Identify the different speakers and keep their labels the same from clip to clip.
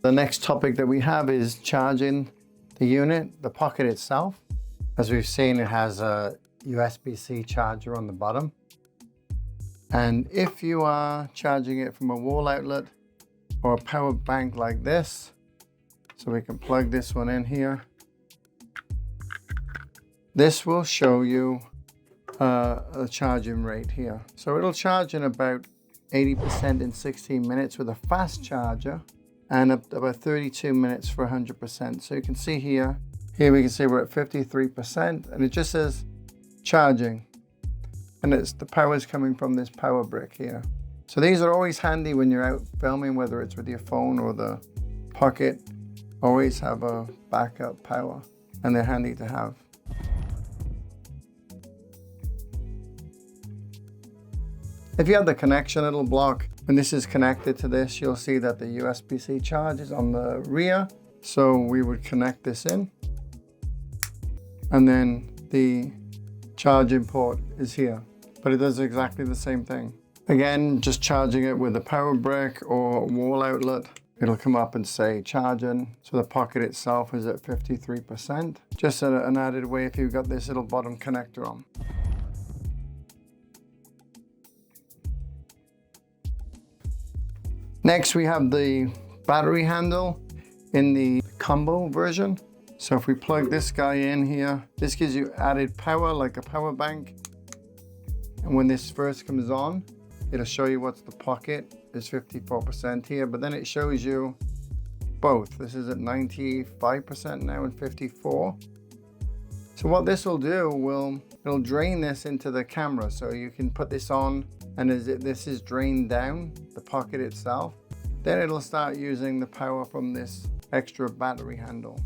Speaker 1: The next topic that we have is charging the unit, the Pocket itself. As we've seen, it has a USB-C charger on the bottom. And if you are charging it from a wall outlet or a power bank like this, so we can plug this one in here, this will show you a charging rate here. So it'll charge in about 80% in 16 minutes with a fast charger, and about 32 minutes for 100%. So you can see here we can see we're at 53%, and it just says charging. And the power is coming from this power brick here. So these are always handy when you're out filming, whether it's with your phone or the Pocket. Always have a backup power, and they're handy to have. If you have the connection, it'll block. When this is connected to this, you'll see that the USB-C charge is on the rear. So we would connect this in, and then the charging port is here, but it does exactly the same thing. Again, just charging it with a power brick or wall outlet, it'll come up and say charging. So the Pocket itself is at 53%. Just an added way if you've got this little bottom connector on. Next, we have the battery handle in the combo version. So if we plug this guy in here, this gives you added power like a power bank. And when this first comes on, it'll show you what's the Pocket. There's 54% here, but then it shows you both. This is at 95% now and 54. So what this will do, it'll drain this into the camera. So you can put this on, and as this is drained down, the Pocket itself, then it'll start using the power from this extra battery handle,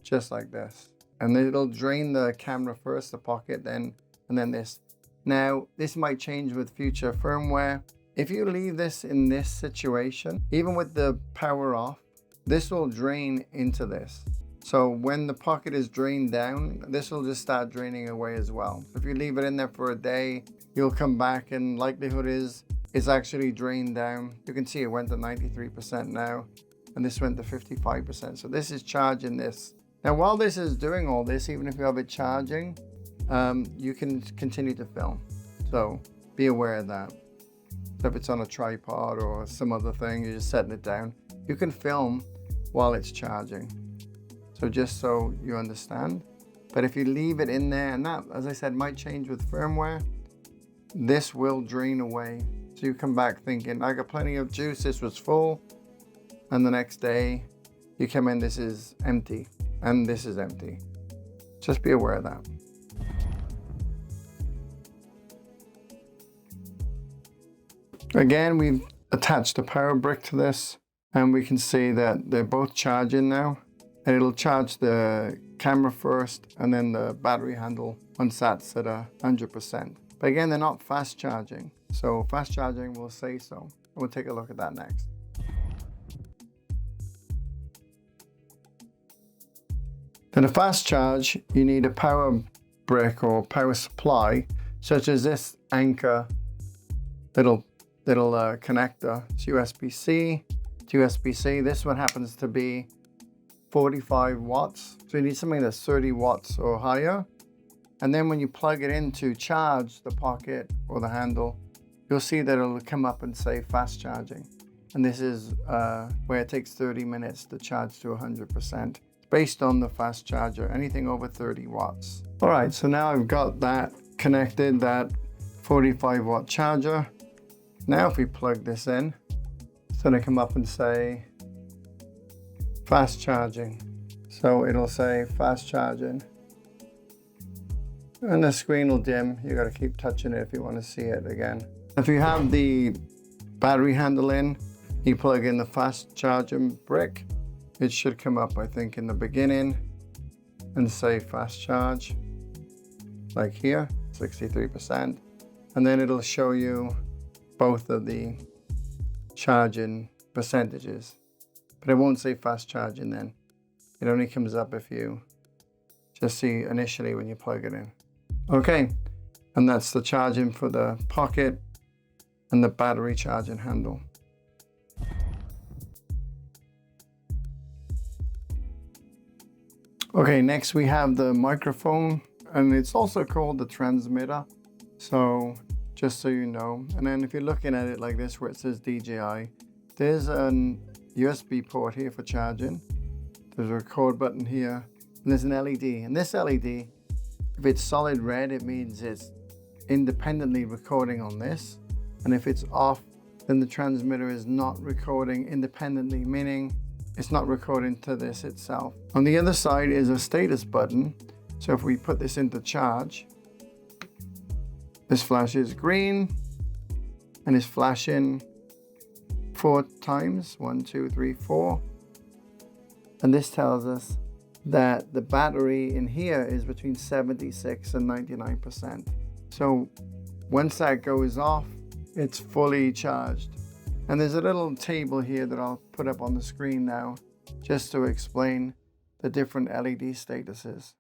Speaker 1: just like this. And then it'll drain the camera first, the Pocket, and then this. Now, this might change with future firmware. If you leave this in this situation, even with the power off, this will drain into this. So when the Pocket is drained down, this will just start draining away as well. If you leave it in there for a day, you'll come back, and likelihood is it's actually drained down. You can see it went to 93% now, and this went to 55%. So this is charging this. Now, while this is doing all this, even if you have it charging, you can continue to film. So be aware of that. So if it's on a tripod or some other thing, you're just setting it down, you can film while it's charging. So just so you understand. But if you leave it in there, and that, as I said, might change with firmware, this will drain away. So you come back thinking, I got plenty of juice, this was full. And the next day you come in, this is empty, and this is empty. Just be aware of that. Again, we've attached a power brick to this, and we can see that they're both charging now. And it'll charge the camera first, and then the battery handle once that's at 100%. But again, they're not fast charging. So fast charging will say so. We'll take a look at that next. For the fast charge, you need a power brick or power supply, such as this Anker little connector. It's USB-C to USB-C. This one happens to be 45 watts. So you need something that's 30 watts or higher. And then when you plug it in to charge the Pocket or the handle, you'll see that it'll come up and say fast charging. And this is where it takes 30 minutes to charge to 100%. Based on the fast charger, anything over 30 watts. All right, so now I've got that connected, that 45 watt charger. Now if we plug this in, it's gonna come up and say fast charging. So it'll say fast charging. And the screen will dim. You gotta keep touching it if you wanna see it again. If you have the battery handle in, you plug in the fast charging brick. It should come up, I think, in the beginning and say fast charge, like here, 63%. And then it'll show you both of the charging percentages, but it won't say fast charging then. It only comes up if you just see initially when you plug it in. Okay, and that's the charging for the Pocket and the battery charging handle. Okay, next we have the microphone, and it's also called the transmitter. So just so you know, and then if you're looking at it like this where it says DJI, there's an USB port here for charging. There's a record button here, and there's an LED. And this LED, if it's solid red, it means it's independently recording on this. And if it's off, then the transmitter is not recording independently, meaning it's not recording to this itself. On the other side is a status button. So if we put this into charge, this flashes green and is flashing 4 times, 1, 2, 3, 4. And this tells us that the battery in here is between 76 and 99%. So once that goes off, it's fully charged. And there's a little table here that I'll put up on the screen now, just to explain the different LED statuses.